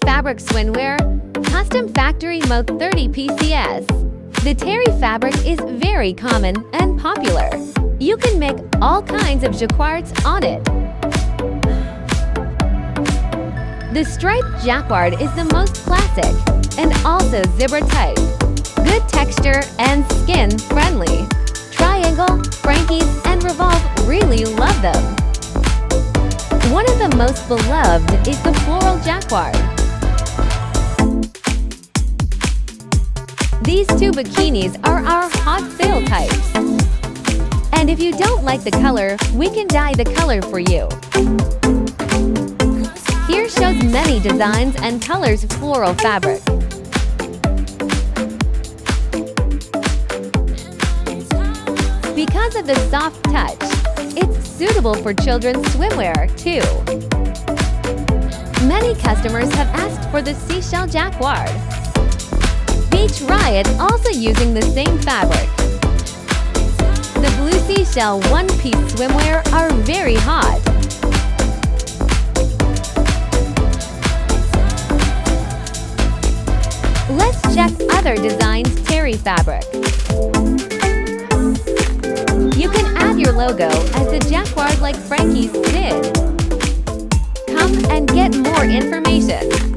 fabric swimwear, Custom Factory MOQ 30 PCS. The terry fabric is very common and popular. You can make all kinds of jacquards on it. The striped jacquard is the most classic and also zibra type. Good texture and skin friendly. Triangl, Frankies and Revolve really love them. One of the most beloved is the floral jacquard. These two bikinis are our hot sale types. And if you don't like the color, we can dye the color for you. Here shows many designs and colors of floral fabric. Because of the soft touch, it's suitable for children's swimwear too. Many customers have asked for the seashell jacquard. Beach Riot also using the same fabric. The blue seashell one-piece swimwear are very hot. Let's check other designs terry fabric. You can add your logo as a jacquard like Frankies did. Come and get more information.